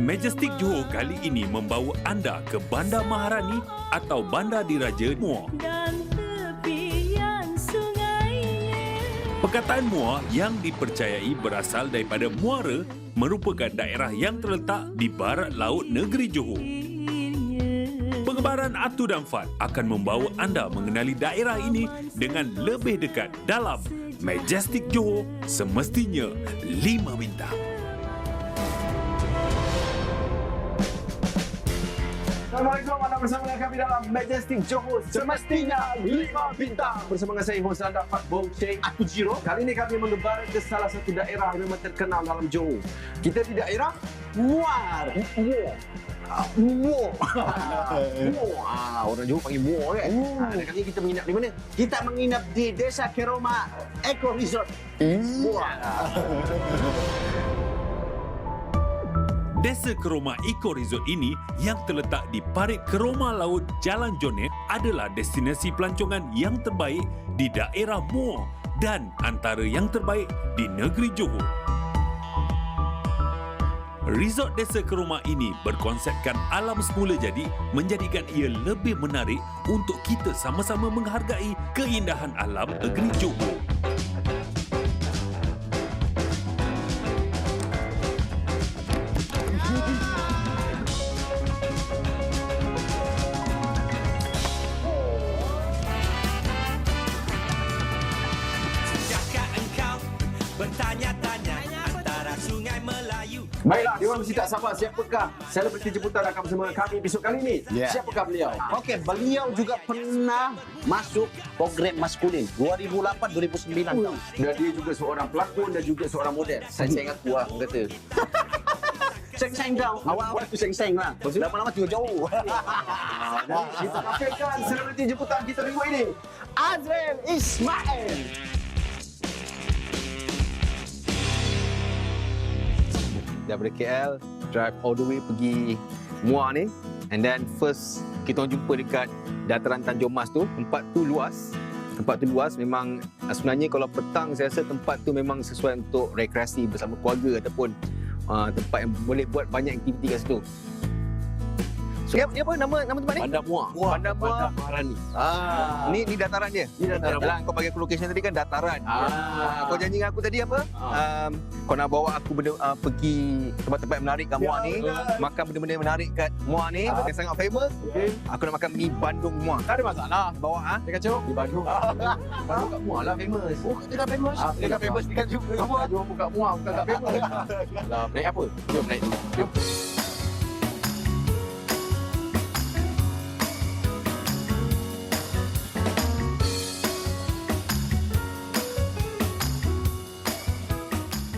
Majestic Johor kali ini membawa anda ke Bandar Maharani atau Bandar Diraja Muar. Perkataan Muar yang dipercayai berasal daripada muara merupakan daerah yang terletak di barat laut negeri Johor. Pengebaran Atu dan Fad akan membawa anda mengenali daerah ini dengan lebih dekat dalam Majestic Johor semestinya 5 bintang. Assalamualaikum, anda bersama dengan kami dalam Majestic Johor semestinya 5 bintang. Bersama dengan saya, hos anda, Pak Bong Sheikh Atujiro. Kali ini kami mengembara ke salah satu daerah yang memang terkenal dalam Johor. Kita di daerah Muar. Muar. Orang Johor panggil Muar kan? Dan kali ini kita menginap di mana? Kita menginap di Desa Keroma Eco Resort. Muar. Desa Keroma Eco Resort ini yang terletak di parit Keroma Laut Jalan Jonet adalah destinasi pelancongan yang terbaik di daerah Muar dan antara yang terbaik di negeri Johor. Resort Desa Keroma ini berkonsepkan alam semula jadi menjadikan ia lebih menarik untuk kita sama-sama menghargai keindahan alam negeri Johor. Baiklah, diorang mesti tak sabar. Siapakah selebriti jemputan akan bersama kami episod kali ini? Siapakah beliau? Okey, beliau juga pernah masuk program maskulin 2008-2009. Dan dia juga seorang pelakon dan juga seorang model. Saya ingat kuah kata. Seng-seng kau. Awal-awal tu seng-seng lah. Lama-lama tu jauh. Jadi kita tampilkan selebriti jemputan kita minggu ini, Azril Ismail. Daripada KL, drive all the way pergi Muar ni. And then first kita orang jumpa dekat dataran Tanjung Mas tu. Tempat tu luas. Memang sebenarnya kalau petang saya rasa tempat tu memang sesuai untuk rekreasi bersama keluarga ataupun tempat yang boleh buat banyak aktiviti kat situ. So, dia apa nama tempat ni? Bandar Muar. Bandar Muar. Maharani. Ni dataran dia. Ni dataran. Dalam kau bagi aku location tadi kan dataran. Kau janji dengan aku tadi apa? Kau nak bawa aku pergi tempat-tempat yang menarik kat Muar ni, makan benda-benda yang menarik kat Muar ni, yang sangat famous. Aku nak makan mi Bandung Muar. Tak ada masalah. Bawa Dia kacau. Di Bandung. Bandung kat Muar lah famous. Oh, dia dah famous. Dia kat famous dekat juga. Dia orang kat Muar bukan kat famous. Lah, naik apa? Jom naik dulu. Jom.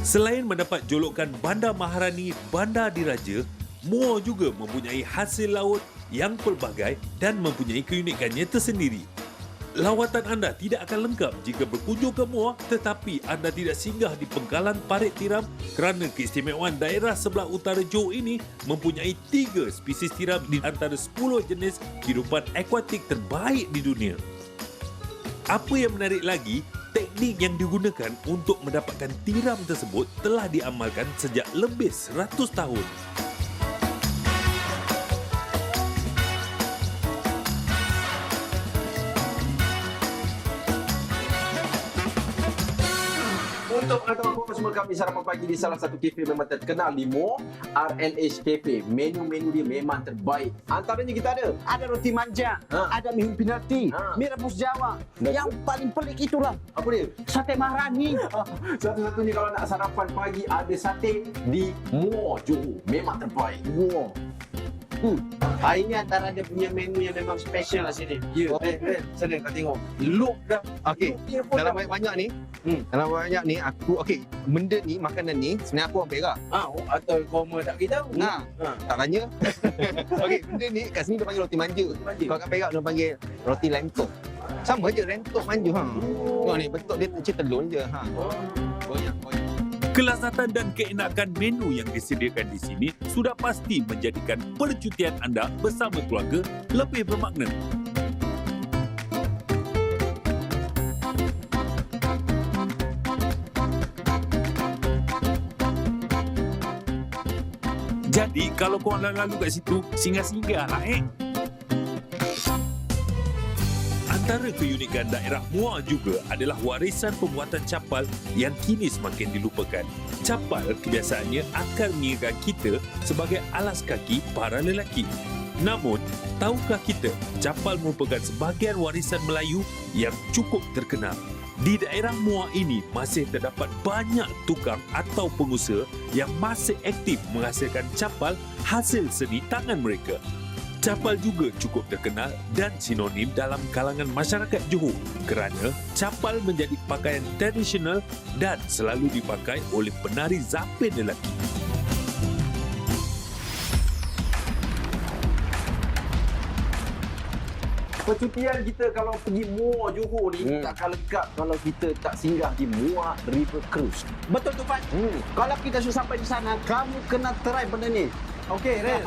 Selain mendapat julukan Bandar Maharani, Bandar Diraja, Muar juga mempunyai hasil laut yang pelbagai dan mempunyai keunikannya tersendiri. Lawatan anda tidak akan lengkap jika berkunjung ke Muar tetapi anda tidak singgah di pengkalan parit tiram kerana keistimewaan daerah sebelah utara Johor ini mempunyai 3 spesies tiram di antara 10 jenis kehidupan akuatik terbaik di dunia. Apa yang menarik lagi, teknik yang digunakan untuk mendapatkan tiram tersebut telah diamalkan sejak lebih 100 tahun. Untuk pengetahuan semua kami sarapan pagi di salah satu kafe memang terkenal di Muar, RNH Cafe. Menu-menu dia memang terbaik. Antaranya kita ada roti manja, ada mi pinati, mi rebus Jawa. Yang paling pelik itulah apa dia? sate Maharani. Satu-satunya kalau nak sarapan pagi ada sate di Muar Johor. Memang terbaik. Wow. Ini antara dia punya menu yang memang special lah sini. Ya, Sana kau tengok. Look dah. Okey, dalam banyak ni, benda ni, makanan ni sebenarnya aku orang Perak. Atau kau mau tak beritahu? Tak tanya. Okey, benda ni kat sini dia panggil roti manja. Kalau kat Perak dia panggil roti lentok. Sama je lentok manja Tengok ni bentuk dia macam telur je Banyak. Kelazatan dan keenakan menu yang disediakan di sini sudah pasti menjadikan percutian anda bersama keluarga lebih bermakna. Jadi Jadi kalau korang lalu kat situ, singgah-singgah lah Antara keunikan daerah Muar juga adalah warisan pembuatan capal yang kini semakin dilupakan. Capal kebiasaannya akan mengingatkan kita sebagai alas kaki para lelaki. Namun, tahukah kita capal merupakan sebahagian warisan Melayu yang cukup terkenal? Di daerah Muar ini masih terdapat banyak tukang atau pengusaha yang masih aktif menghasilkan capal hasil seni tangan mereka. Capal juga cukup terkenal dan sinonim dalam kalangan masyarakat Johor kerana capal menjadi pakaian tradisional dan selalu dipakai oleh penari zapin lelaki. Percutian kita kalau pergi Muar Johor ni takkan lengkap kalau kita tak singgah di Muar River Cruise. Betul tu, Pat. Kalau kita sudah sampai di sana, kamu kena try benda ni. Okey, Rel.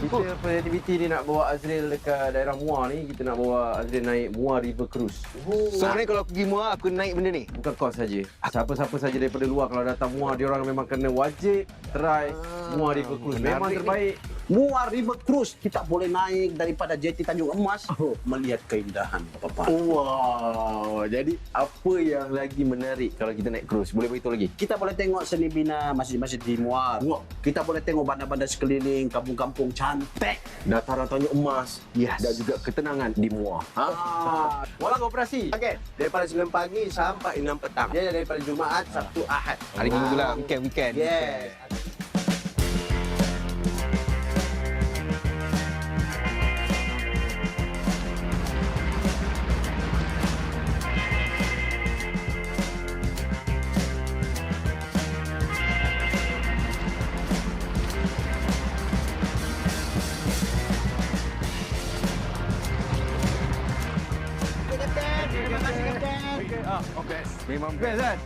Kita aktiviti ni nak bawa Azril dekat daerah Muar ni. Kita nak bawa Azril naik Muar River Cruise. So sebenarnya kalau pergi Muar, aku naik benda ni. Bukan kos saja. Siapa-siapa saja daripada luar kalau datang Muar, dia orang memang kena wajib try Muar River Cruise. Memang terbaik. Muar River Cruise, kita boleh naik daripada jeti Tanjung Emas melihat keindahan Bapak. Wow, jadi apa yang lagi menarik kalau kita naik cruise? Boleh beritahu lagi? Kita boleh tengok seni bina masjid-masjid di Muar. Kita boleh tengok bandar-bandar sekeliling, kampung-kampung cantik. Dataran Tanjung Emas. Yes. Dan juga ketenangan di Muar. Walang operasi. Okey, daripada 9 pagi sampai 6 petang. Dia daripada Jumaat, Sabtu, Ahad. Hari Minggu lah, weekend. Yes. Memang Best kan?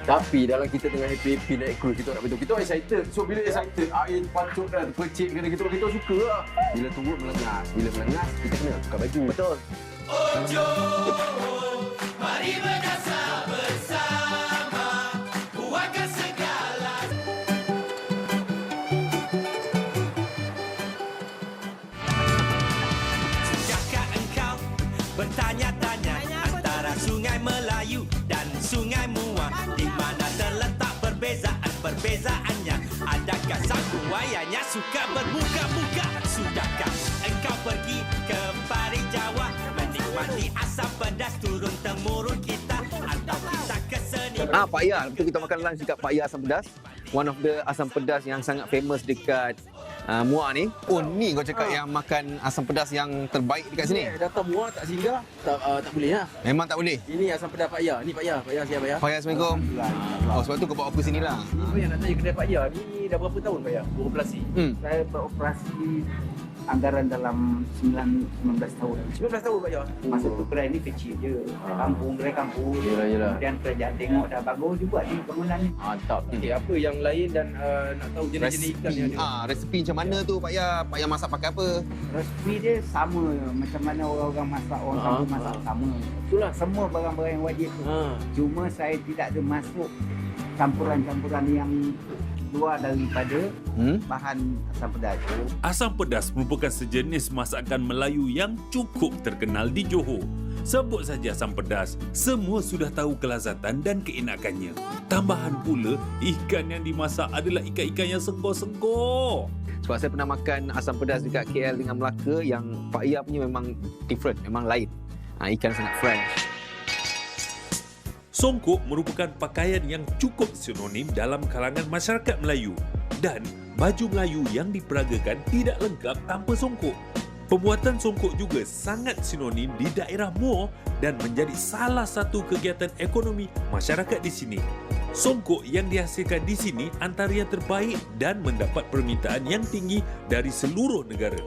Tapi dalam kita tengah happy-happy naik cruise, kita nak betul. Kita excited. So bila excited, air patut dah terpercik kena kita suka lah. Bila turun melengas. Bila melengas, kita kena tukar baju. Betul. Mari berdasar bersama, buatkan segala. Sudahkah engkau bertanya-tanya antara Sungai Melayu dan Sungai Muar, di mana terletak perbezaannya? Adakah sang buayanya suka bermuka-muka? Sudahkah engkau pergi ke Pari Jawa, menikmati asam pedas turun-temurun kita, atau kita ke seni? Pak Ya, betul kita makan lunch dekat Pak Ya Asam Pedas. One of the asam pedas yang sangat famous dekat Muar ni. Oh, ni kau cakap yang makan asam pedas yang terbaik dekat sini? Datang Muar tak singgah, tak boleh lah. Memang tak boleh. Ini asam pedas Pak Ya. Ni Pak Ya. Pak Ya siapa ya? Pak Ya, Assalamualaikum. Oh, sebab tu kau bawa aku sini lah. Apa yang nak tanya kedai Pak Ya? Ni dah berapa tahun Pak Ya beroperasi? Saya beroperasi anggaran dalam 19 tahun. 19 tahun Pak Ya? Masa tu kedai ni kecil je. Kedai kampung. Yelah. Kemudian kerajaan tengok dah bagus juga ni bangunan ni. Mantap. Okey, apa yang lain dan nak tahu jenis-jenis ikan yang ada? Resepi macam mana tu Pak Ya? Pak Ya masak pakai apa? Resepi dia sama macam mana orang-orang masak, orang kampung masak sama. Itulah semua barang-barang yang wajib tu. Cuma saya tidak ada masuk campuran-campuran yang luar daripada bahan asam pedas tu. Asam pedas merupakan sejenis masakan Melayu yang cukup terkenal di Johor. Sebut saja asam pedas, semua sudah tahu kelazatan dan keenakannya. Tambahan pula, ikan yang dimasak adalah ikan-ikan yang sengkor-sengkor. Sebab saya pernah makan asam pedas dekat KL dengan Melaka, yang Pak Ya punya memang different, memang lain. Ikan sangat fresh. Songkok merupakan pakaian yang cukup sinonim dalam kalangan masyarakat Melayu, dan baju Melayu yang diperagakan tidak lengkap tanpa songkok. Pembuatan songkok juga sangat sinonim di daerah Muar dan menjadi salah satu kegiatan ekonomi masyarakat di sini. Songkok yang dihasilkan di sini antara yang terbaik dan mendapat permintaan yang tinggi dari seluruh negara.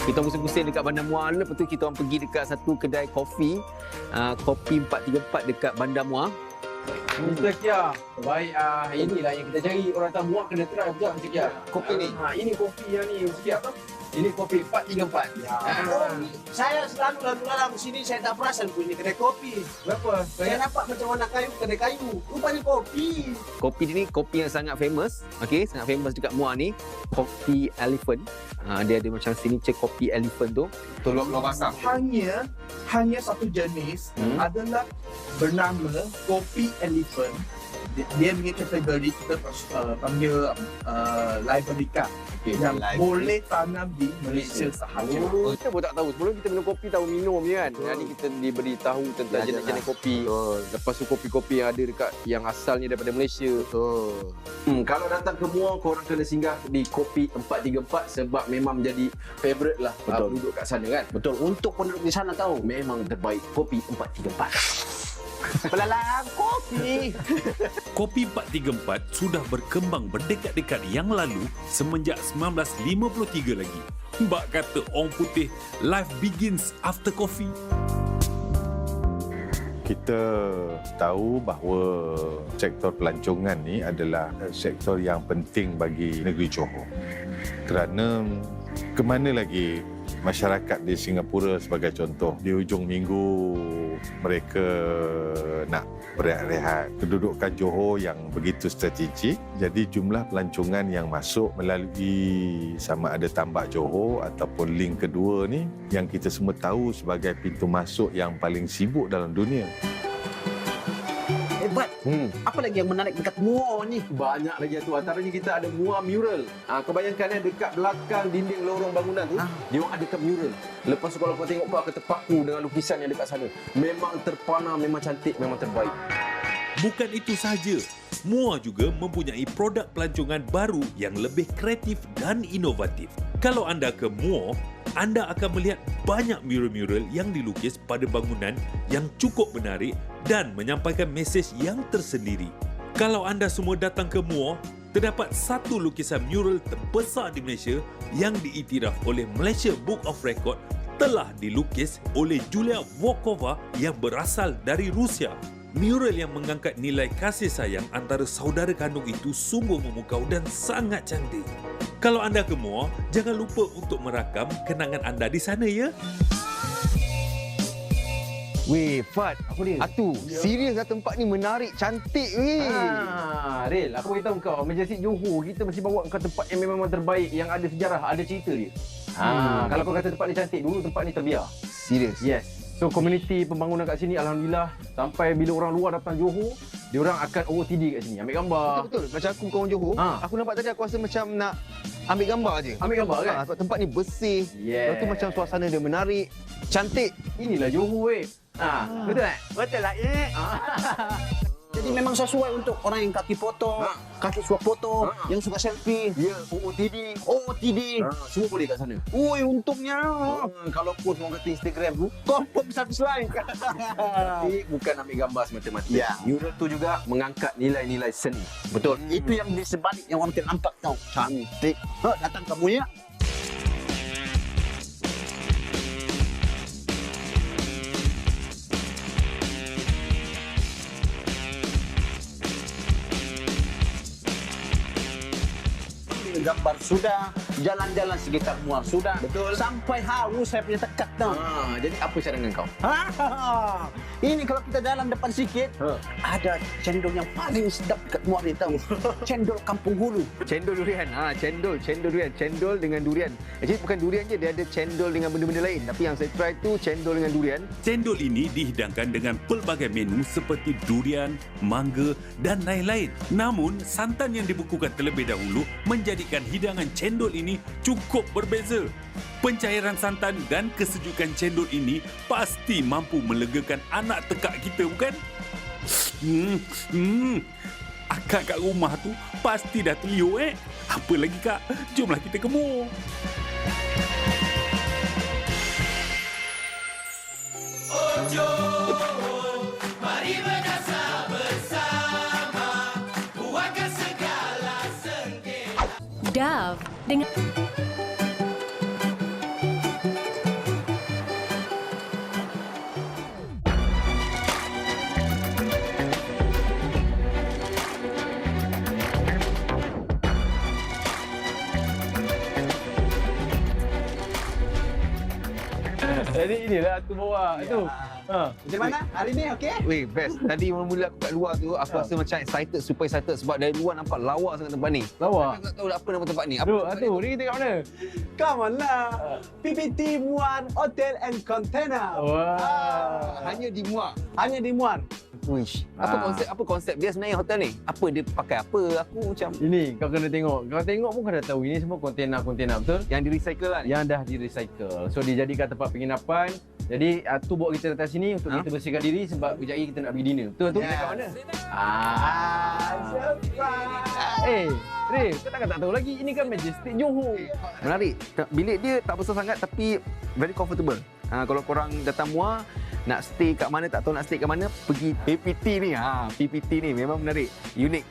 Kita pusing-pusing dekat Bandar Muar, lepas tu kita orang pergi dekat satu kedai kopi, Kopi 434 dekat Bandar Muar. Mr. Kia, baik inilah yang kita cari. Orang tahu Muar kena try betul Mr. Kia. Kopi ni? Ini kopi yang ni, sikit apa? Ini kopi 434. Oh, saya selalu lalu lalang sini saya tak perasan pun ini kedai kopi. Berapa? Saya nampak macam warna kayu, kedai kayu. Rupanya kopi. Kopi ni kopi yang sangat famous. Okey, sangat famous dekat Muar ni. Kopi Elephant. Dia ada macam signature kopi Elephant tu. Tolong basah. Hanya satu jenis adalah bernama kopi elephant. Dia punya kategori kita panggil Liberica yang boleh tanam di Malaysia sahaja. Kita pun tak tahu. Sebelum kita minum kopi, tahu minum je kan. Jadi kita diberi tahu tentang jenis-jenis kopi. Lepas tu kopi-kopi yang ada dekat yang asalnya daripada Malaysia. Kalau datang ke Muar, korang kena singgah di Kopi 434 sebab memang menjadi favourite lah penduduk kat sana kan. Betul, untuk penduduk di sana tahu memang terbaik Kopi 434. Pelalang kopi. Kopi 434 sudah berkembang berdekat-dekat yang lalu semenjak 1953 lagi. Mbak kata orang putih, life begins after coffee. Kita tahu bahawa sektor pelancongan ni adalah sektor yang penting bagi negeri Johor. Kerana ke mana lagi masyarakat di Singapura sebagai contoh, di hujung minggu mereka nak berehat-rehat. Kedudukan Johor yang begitu strategik, jadi jumlah pelancongan yang masuk melalui sama ada Tambak Johor ataupun link kedua ni yang kita semua tahu sebagai pintu masuk yang paling sibuk dalam dunia. Hebat. Apa lagi yang menarik dekat Muar ni? Banyak lagi tu. Antaranya kita ada Muar mural. Kau bayangkan dekat belakang dinding lorong bangunan tu, dia orang adakan mural. Lepas tu kalau kau tengok kau akan terpaku dengan lukisan yang dekat sana. Memang terpana, memang cantik, memang terbaik. Bukan itu sahaja, Muar juga mempunyai produk pelancongan baru yang lebih kreatif dan inovatif. Kalau anda ke Muar, anda akan melihat banyak mural-mural yang dilukis pada bangunan yang cukup menarik dan menyampaikan mesej yang tersendiri. Kalau anda semua datang ke Muar, terdapat satu lukisan mural terbesar di Malaysia yang diiktiraf oleh Malaysia Book of Record telah dilukis oleh Julia Volkova yang berasal dari Rusia. Mural yang mengangkat nilai kasih sayang antara saudara kandung itu sungguh memukau dan sangat cantik. Kalau anda ke Muar, jangan lupa untuk merakam kenangan anda di sana ya. Weh, Fad. Apa dia? Atu, serius lah tempat ni menarik, cantik weh. Ril, aku beritahu kau, Majestic Johor kita mesti bawa kau tempat yang memang terbaik, yang ada sejarah, ada cerita dia. Kalau kau kata tempat ni cantik, dulu tempat ni terbiar. Serius? Yes. So komuniti pembangunan kat sini alhamdulillah sampai bila orang luar datang Johor, dia orang akan OOTD kat sini, ambil gambar. Betul. Macam aku kawan Johor, aku nampak tadi aku rasa macam nak ambil gambar je. Ambil gambar kan? Sebab tempat ni bersih. Yes. Lepas tu macam suasana dia menarik, cantik. Inilah Johor weh. Betul tak? Betul lah. Jadi memang sesuai untuk orang yang kaki foto, kaki suap foto, yang suka selfie. Ya, OOTD. OOTD. Semua boleh kat sana. Ui, untungnya. Kalau post orang kata Instagram tu, Confirm satu like. tapi bukan ambil gambar semata-mata. Ya. Mural tu juga mengangkat nilai-nilai seni. Betul. Itu yang di sebalik yang orang tidak nampak tau. Cantik. Datang kamu ya. Gambar sudah, jalan-jalan sekitar Muar sudah. Betul. Sampai haus saya punya tekad tau. Jadi apa cadangan kau? Ini kalau kita jalan depan sikit, ada cendol yang paling sedap dekat Muar ni tahu. Cendol Kampung Hulu. Cendol durian. Cendol durian. Cendol dengan durian. Actually bukan durian je, dia ada cendol dengan benda-benda lain. Tapi yang saya try tu cendol dengan durian. Cendol ini dihidangkan dengan pelbagai menu seperti durian, mangga dan lain-lain. Namun, santan yang dibekukan terlebih dahulu menjadikan hidangan cendol ini cukup berbeza. Pencairan santan dan kesejukan cendol ini pasti mampu melegakan anak tekak kita, bukan? Akak kat rumah tu pasti dah terliur Apa lagi kak? Jomlah kita ke Muar. Mari berdasar bersama, buatkan segala sengketa. Dove dengan Jadi inilah tu bawa tu. Macam mana? Hari ni okey? Weh, best. Tadi mula-mula aku kat luar tu, aku rasa macam super excited sebab dari luar nampak lawa sangat tempat ni. Lawa. Aku tak tahu apa nama tempat ni. Apa Tu, tempat tu. Ni kita kat mana? Come on lah. PPT Muar Hotel and Container. Wah. Hanya di Muar. Hanya di Muar. Wish. Apa konsep dia sebenarnya hotel ni? Apa dia pakai apa? Aku macam Ini kau kena tengok. Kau tengok pun kau dah tahu ini semua kontainer betul? yang di recycle lah ni. Yang dah di-recycle. So dijadikan tempat penginapan. Jadi tu bawa kita datang sini untuk kita bersihkan diri sebab kejap lagi kita nak pergi dinner. Betul tu? Yes. Kat mana? Surprise. Ray, kau takkan tak tahu lagi. Ini kan Majestic Johor. Menarik. Bilik dia tak besar sangat tapi very comfortable. Kalau korang datang Muar, nak stay kat mana, tak tahu nak stay kat mana, pergi PPT ni. PPT ni memang menarik. Unik.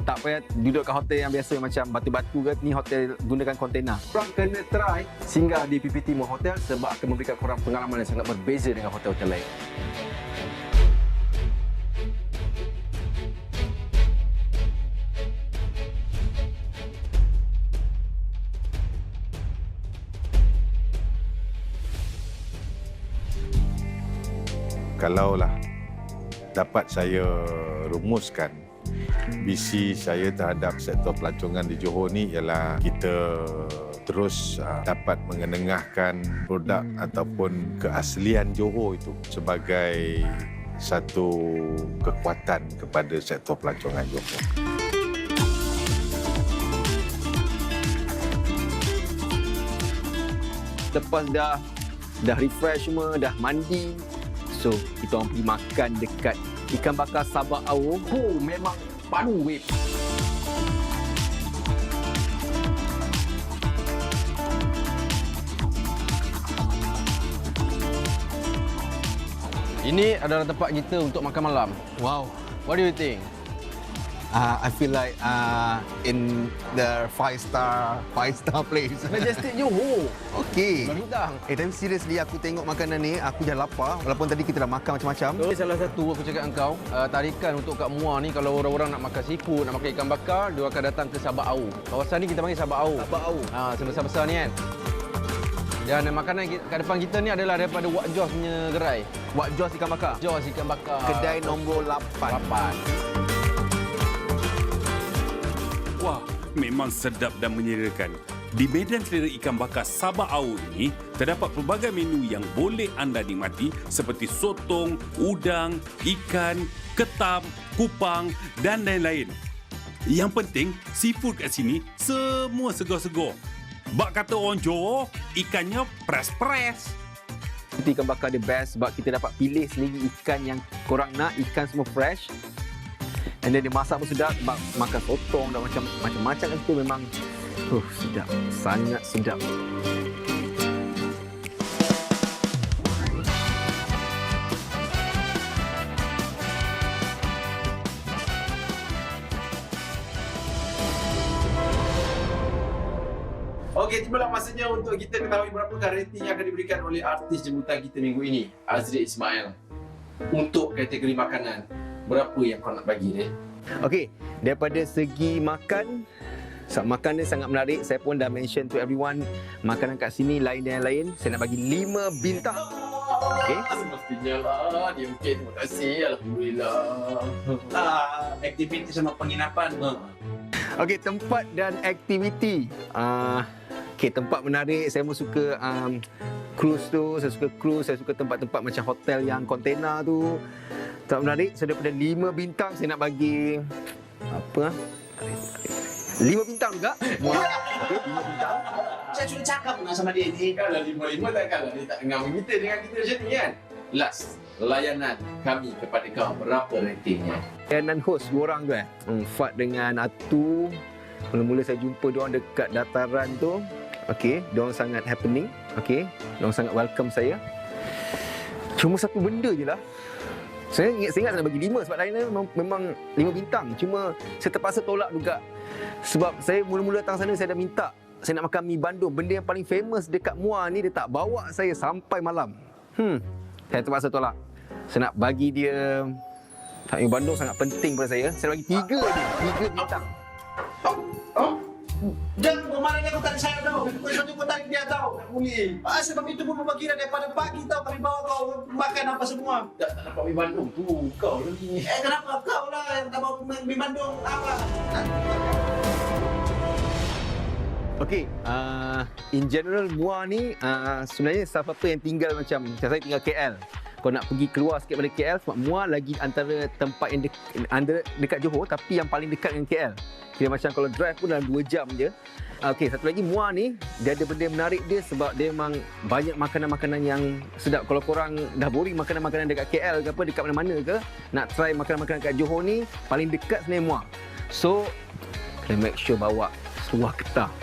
Tak payah duduk kat hotel yang biasa macam batu-batu ke. Ni hotel gunakan kontainer. Korang kena try singgah di PPT Muar Hotel sebab akan memberikan korang pengalaman yang sangat berbeza dengan hotel-hotel lain. Kalaulah dapat saya rumuskan visi saya terhadap sektor pelancongan di Johor ni ialah kita terus dapat mengenengahkan produk ataupun keaslian Johor itu sebagai satu kekuatan kepada sektor pelancongan Johor. Lepas dah refresh semua, dah mandi. So, kita orang pergi makan dekat ikan bakar Sabak Au. Memang padu weh. Ini adalah tempat kita untuk makan malam. Wow. What do you think? I feel like in the five-star place. Majestic Johor. Okey. Bintang. Tapi seriously aku tengok makanan ni, aku dah lapar. Walaupun tadi kita dah makan macam-macam. So, salah satu aku cakap dengan kau, tarikan untuk kat Muar ni kalau orang-orang nak makan seafood, nak makan ikan bakar, dia akan datang ke Sabak Au. Kawasan ni kita panggil Sabak Au. Sabak Au. Sebesar-besar ni kan. Dan makanan kat depan kita ni adalah daripada Wak Jos punya gerai. Wak Jos ikan bakar. Jos ikan bakar. Kedai nombor 8. Wah, memang sedap dan menyedarkan. Di medan selera ikan bakar Sabak Au ini, terdapat pelbagai menu yang boleh anda nikmati seperti sotong, udang, ikan, ketam, kupang dan lain-lain. Yang penting, seafood kat sini semua segar-segar. Bak kata orang Johor, ikannya press-press. Ikan bakar the best sebab kita dapat pilih sendiri ikan yang korang nak, ikan semua fresh. And then dia masak pun sedap, makan sotong dan macam-macam kat situ memang sedap, sangat sedap. Okey, tibalah masanya untuk kita ketahui berapakah rating yang akan diberikan oleh artis jemputan kita minggu ini, Azri Ismail. Untuk kategori makanan, berapa yang kau nak bagi dia? Okey, daripada segi makan dia sangat menarik. Saya pun dah mention to everyone, makanan kat sini lain dan yang lain. Saya nak bagi 5 bintang. Okey. Semestinya lah, dia okey. Terima kasih, Alhamdulillah. Aktiviti sama penginapan. Okey, tempat dan aktiviti. Okey, tempat menarik. Saya pun suka cruise tu. Saya suka cruise. Saya suka tempat-tempat macam hotel yang kontainer tu. Tak menarik. So daripada 5 bintang saya nak bagi 5 bintang juga. Okey, 5 bintang. Saya sudah cakap sama dia ni. Kalau 5-5 takkanlah dia tak dengar kita dengan kita macam ni kan? Last, layanan kami kepada kau, berapa ratingnya? Layanan host 2 orang tu Fat dengan Atu. Mula-mula saya jumpa diorang dekat dataran tu. Okey, diorang sangat happening. Okey, diorang sangat welcome saya. Cuma satu benda je lah. Saya ingat nak bagi 5 sebab lainnya memang 5 bintang. Cuma saya terpaksa tolak juga. Sebab saya mula-mula datang sana saya dah minta saya nak makan mi Bandung. Benda yang paling famous dekat Muar ni dia tak bawa saya sampai malam. Saya terpaksa tolak. Saya nak bagi dia mi Bandung sangat penting pada saya. Saya bagi 3 je. 3 bintang. Jangan kemarin aku tarik saya tau. Besok aku tarik dia tau. Tak boleh. Sebab itu pun berkira daripada pagi tau kami bawa kau makan apa semua. Tak dapat mi Bandung tu kau lagi. Kenapa kau lah yang tak bawa mi Bandung apa? Okay, in general Muar ni sebenarnya siapa-siapa yang tinggal macam saya tinggal KL. Kau nak pergi keluar sikit dari KL sebab Muar lagi antara tempat yang dekat Johor tapi yang paling dekat dengan KL. Kira macam kalau drive pun dalam 2 jam je. Okey, satu lagi Muar ni dia ada benda menarik dia sebab dia memang banyak makanan-makanan yang sedap. Kalau korang dah boring makanan-makanan dekat KL ke apa, dekat mana-mana ke, nak try makanan-makanan dekat Johor ni, paling dekat sebenarnya Muar. So, kena make sure bawa seluar ketat.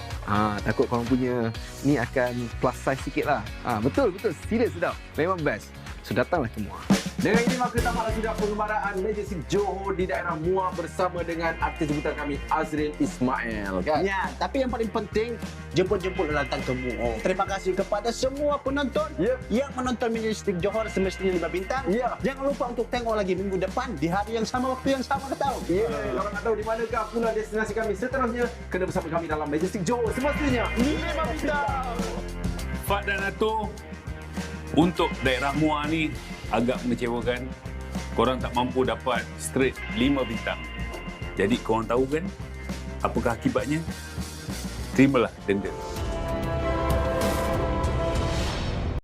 Takut korang punya ni akan plus size sikit lah. Betul, serius sedap. Memang best. So, datanglah ke Muar. Dengan ini maka tamatlah sudah pengembaraan Majestic Johor di daerah Muar bersama dengan artis jemputan kami Azril Ismail. Kan? Ya, tapi yang paling penting jemput-jemputlah datang ke Muar. Terima kasih kepada semua penonton yang menonton Majestic Johor semestinya 5 bintang. Jangan lupa untuk tengok lagi minggu depan di hari yang sama, waktu yang sama, tahu. Kalau nak tahu di manakah pula destinasi kami seterusnya, kena bersama kami dalam Majestic Johor semestinya 5 bintang. Fad dan Ato, untuk daerah Muar ni agak mengecewakan. Korang tak mampu dapat straight 5 bintang. Jadi korang tahu kan apakah akibatnya? Terimalah denda.